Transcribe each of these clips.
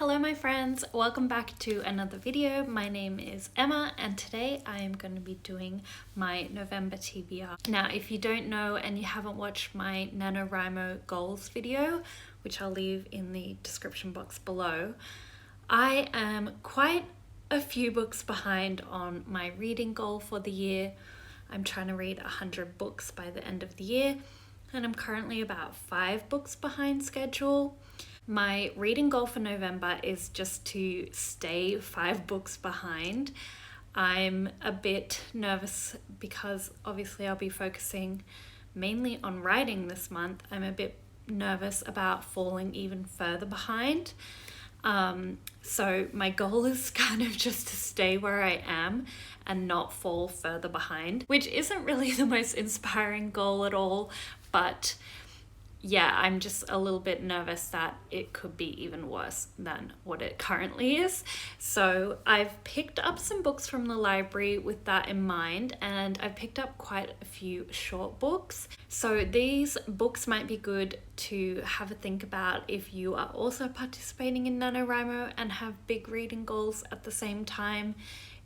Hello my friends, welcome back to another video. My name is Emma and today I am going to be doing my November TBR. Now if you don't know and you haven't watched my Nanowrimo goals video, which I'll leave in the description box below, I am quite a few books behind on my reading goal for the year. I'm trying to read 100 books by the end of the year and I'm currently about 5 books behind schedule. My reading goal for November is just to stay 5 books behind. I'm a bit nervous because obviously I'll be focusing mainly on writing this month. I'm a bit nervous about falling even further behind. So my goal is kind of just to stay where I am and not fall further behind, which isn't really the most inspiring goal at all, but yeah, I'm just a little bit nervous that it could be even worse than what it currently is. So I've picked up some books from the library with that in mind, and I've picked up quite a few short books. So these books might be good to have a think about if you are also participating in NaNoWriMo and have big reading goals at the same time.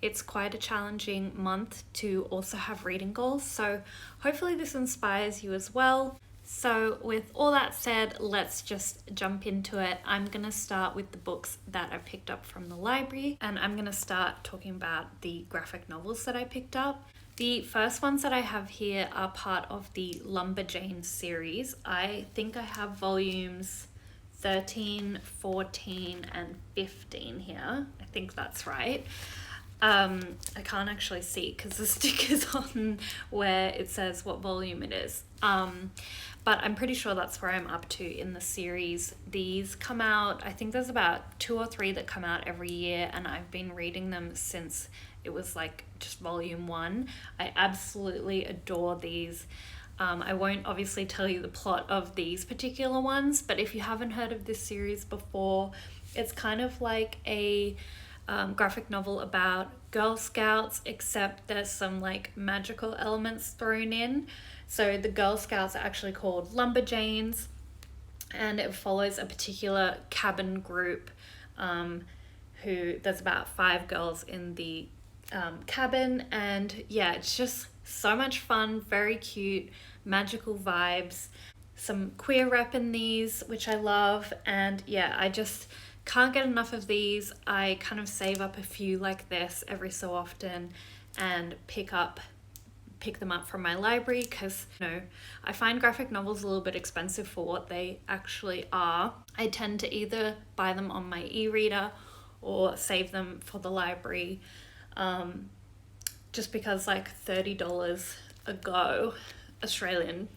It's quite a challenging month to also have reading goals, so hopefully this inspires you as well. So with all that said, let's just jump into it. I'm going to start with the books that I picked up from the library, and I'm going to start talking about the graphic novels that I picked up. The first ones that I have here are part of the Lumberjanes series. I think I have volumes 13, 14 and 15 here. I think that's right. I can't actually see because the sticker's on where it says what volume it is. But I'm pretty sure that's where I'm up to in the series. These come out, I think there's about 2 or 3 that come out every year, and I've been reading them since it was like just volume 1. I absolutely adore these. I won't obviously tell you the plot of these particular ones, but if you haven't heard of this series before, it's kind of like a graphic novel about Girl Scouts, except there's some like magical elements thrown in. So the Girl Scouts are actually called Lumberjanes, and it follows a particular cabin group who there's about 5 girls in the cabin, and yeah, it's just so much fun, very cute, magical vibes, some queer rep in these, which I love, and yeah, I just can't get enough of these. I kind of save up a few like this every so often and pick them up from my library because, you know, I find graphic novels a little bit expensive for what they actually are. I tend to either buy them on my e-reader or save them for the library, just because like $30 a go Australian,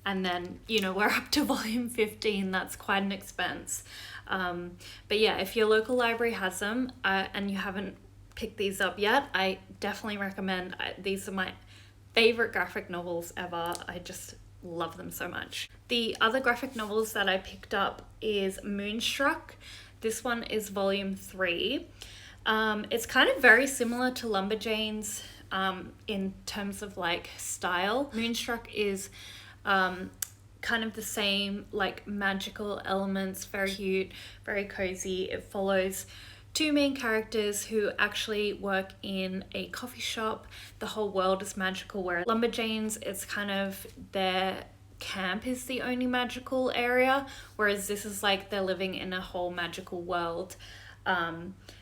and then, you know, we're up to volume 15. That's quite an expense. But yeah, if your local library has them and you haven't picked these up yet, I definitely recommend. These are my favorite graphic novels ever. I just love them so much. The other graphic novels that I picked up is Moonstruck. This one is volume 3. It's kind of very similar to Lumberjanes in terms of like style. Moonstruck is kind of the same, like magical elements, very cute, very cozy. It follows 2 main characters who actually work in a coffee shop. The whole world is magical, where Lumberjanes, it's kind of their camp is the only magical area, whereas this is like they're living in a whole magical world.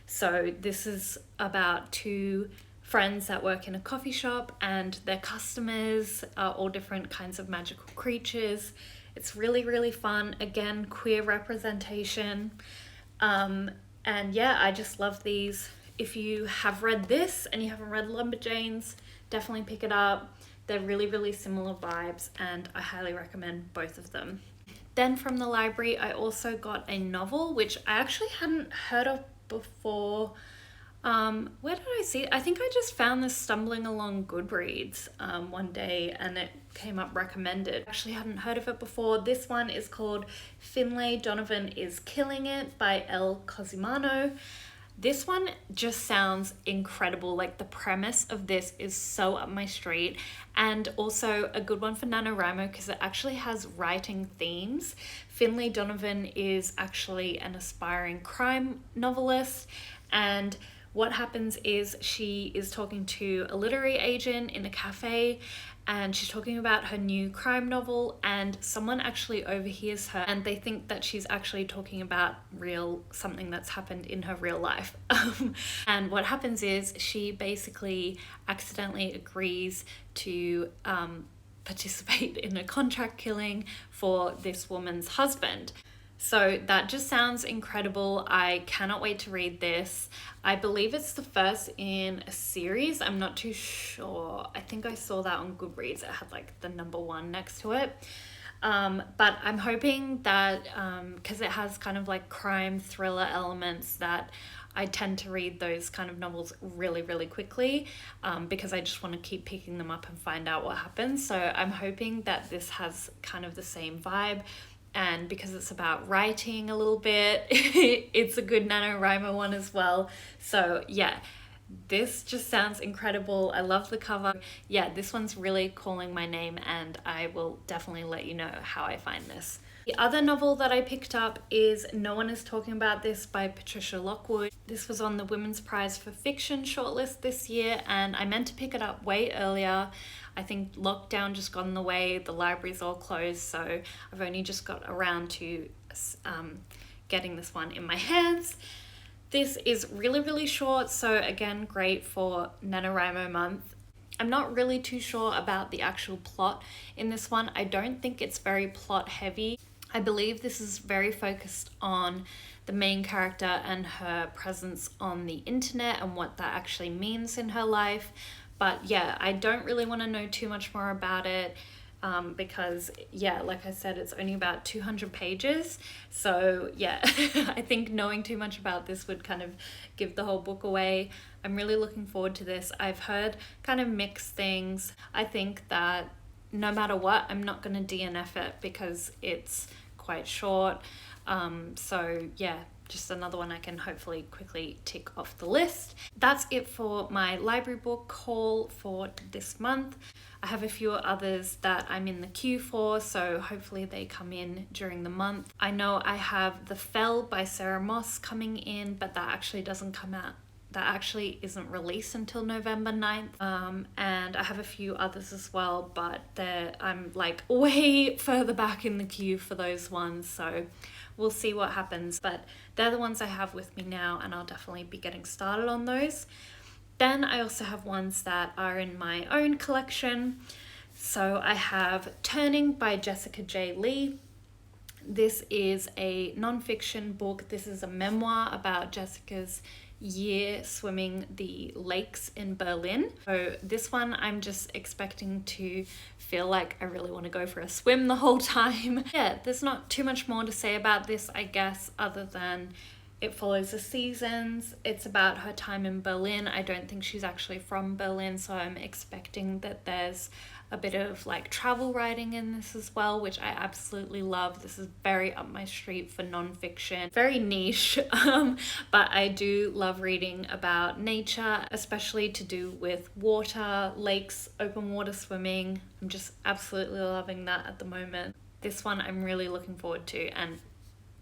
So this is about 2 friends that work in a coffee shop, and their customers are all different kinds of magical creatures. It's really, really fun. Again, queer representation. And yeah, I just love these. If you have read this and you haven't read Lumberjanes, definitely pick it up. They're really, really similar vibes, and I highly recommend both of them. Then from the library, I also got a novel, which I actually hadn't heard of before. Where did I see it? I think I just found this stumbling along Goodreads one day, and it came up recommended. Actually hadn't heard of it before. This one is called Finlay, Donovan is Killing It by Elle Cosimano. This one just sounds incredible. Like, the premise of this is so up my street, and also a good one for Nanowrimo because it actually has writing themes. Finlay Donovan is actually an aspiring crime novelist, and what happens is she is talking to a literary agent in a cafe, and she's talking about her new crime novel, and someone actually overhears her and they think that she's actually talking about something that's happened in her real life. And what happens is she basically accidentally agrees to participate in a contract killing for this woman's husband. So that just sounds incredible. I cannot wait to read this. I believe it's the first in a series. I'm not too sure. I think I saw that on Goodreads. It had like the number 1 next to it. But I'm hoping that, because it has kind of like crime thriller elements, that I tend to read those kind of novels really, really quickly, because I just want to keep picking them up and find out what happens. So I'm hoping that this has kind of the same vibe. And because it's about writing a little bit, it's a good Nanowrimo one as well. So yeah, this just sounds incredible. I love the cover. Yeah, this one's really calling my name, and I will definitely let you know how I find this. The other novel that I picked up is No One Is Talking About This by Patricia Lockwood. This was on the Women's Prize for Fiction shortlist this year, and I meant to pick it up way earlier. I think lockdown just got in the way, the library's all closed, so I've only just got around to getting this one in my hands. This is really, really short, so again, great for NaNoWriMo month. I'm not really too sure about the actual plot in this one. I don't think it's very plot heavy. I believe this is very focused on the main character and her presence on the internet and what that actually means in her life. But yeah, I don't really want to know too much more about it, because yeah, like I said, it's only about 200 pages. So yeah, I think knowing too much about this would kind of give the whole book away. I'm really looking forward to this. I've heard kind of mixed things. I think that no matter what, I'm not going to DNF it because it's quite short. So yeah, just another one I can hopefully quickly tick off the list. That's it for my library book haul for this month. I have a few others that I'm in the queue for, so hopefully they come in during the month. I know I have The Fell by Sarah Moss coming in, but that actually doesn't come out. That actually isn't released until November 9th. And I have a few others as well, but I'm like way further back in the queue for those ones, so we'll see what happens. But they're the ones I have with me now, and I'll definitely be getting started on those. Then I also have ones that are in my own collection. So I have Turning by Jessica J. Leyh. This is a non-fiction book. This is a memoir about Jessica's year swimming the lakes in Berlin. So this one I'm just expecting to feel like I really want to go for a swim the whole time. Yeah, there's not too much more to say about this, I guess, other than it follows the seasons. It's about her time in Berlin. I don't think she's actually from Berlin, so I'm expecting that there's a bit of like travel writing in this as well, which I absolutely love. This is very up my street for non-fiction, very niche, but I do love reading about nature, especially to do with water, lakes, open water swimming. I'm just absolutely loving that at the moment. This one I'm really looking forward to, and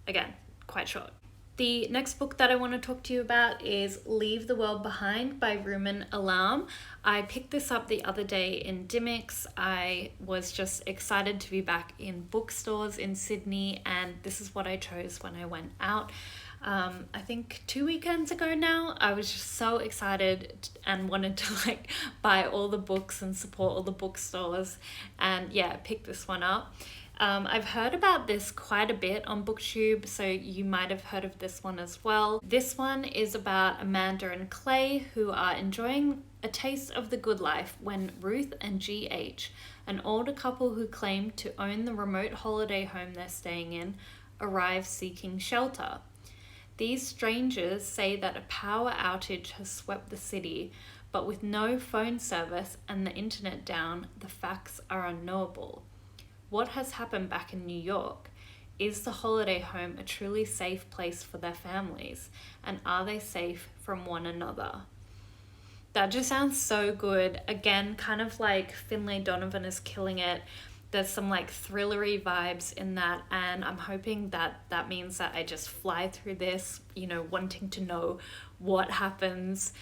again, quite short. The next book that I want to talk to you about is Leave the World Behind by Rumaan Alam. I picked this up the other day in Dimmicks. I was just excited to be back in bookstores in Sydney, and this is what I chose when I went out. I think 2 weekends ago now. I was just so excited and wanted to like buy all the books and support all the bookstores, and yeah, pick this one up. I've heard about this quite a bit on BookTube, so you might have heard of this one as well. This one is about Amanda and Clay, who are enjoying a taste of the good life when Ruth and GH, an older couple who claim to own the remote holiday home they're staying in, arrive seeking shelter. These strangers say that a power outage has swept the city, but with no phone service and the internet down, the facts are unknowable. What has happened back in New York? Is the holiday home a truly safe place for their families? And are they safe from one another? That just sounds so good. Again, kind of like Finlay Donovan is killing it. There's some like thrillery vibes in that, and I'm hoping that that means that I just fly through this, you know, wanting to know what happens,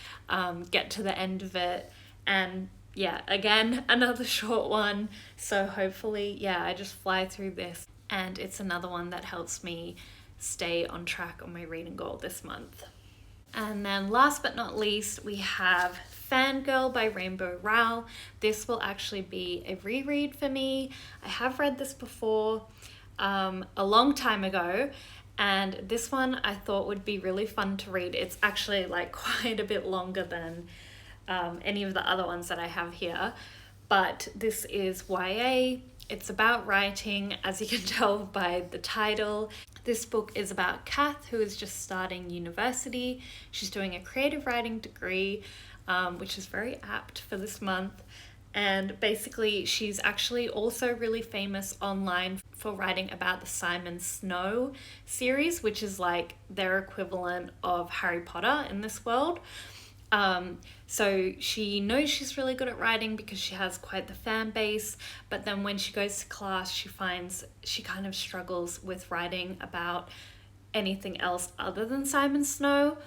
get to the end of it, and yeah, again, another short one. So hopefully, yeah, I just fly through this, and it's another one that helps me stay on track on my reading goal this month. And then last but not least, we have Fangirl by Rowell. This will actually be a reread for me. I have read this before a long time ago, and this one I thought would be really fun to read. It's actually like quite a bit longer than any of the other ones that I have here, but this is YA. It's about writing, as you can tell by the title. This book is about Kath, who is just starting university. She's doing a creative writing degree, which is very apt for this month. And basically, she's actually also really famous online for writing about the Simon Snow series, which is like their equivalent of Harry Potter in this world. So she knows she's really good at writing because she has quite the fan base, but then when she goes to class, she finds she kind of struggles with writing about anything else other than Simon Snow.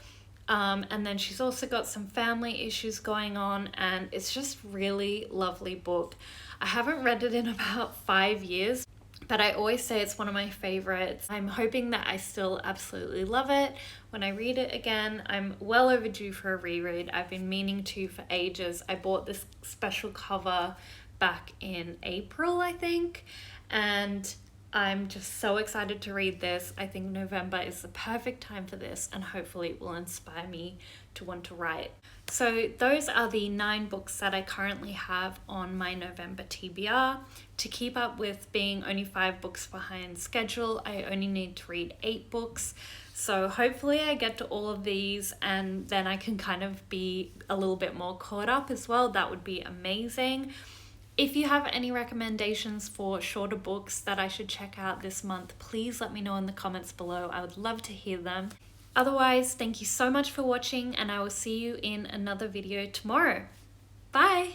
And then she's also got some family issues going on, and it's just really lovely book. I haven't read it in about 5 years, but I always say it's one of my favorites. I'm hoping that I still absolutely love it when I read it again. I'm well overdue for a reread. I've been meaning to for ages. I bought this special cover back in April, I think, and I'm just so excited to read this. I think November is the perfect time for this, and hopefully it will inspire me to want to write. So those are the 9 books that I currently have on my November TBR. To keep up with being only 5 books behind schedule, I only need to read 8 books. So hopefully I get to all of these, and then I can kind of be a little bit more caught up as well. That would be amazing. If you have any recommendations for shorter books that I should check out this month, please let me know in the comments below. I would love to hear them. Otherwise, thank you so much for watching, and I will see you in another video tomorrow. Bye!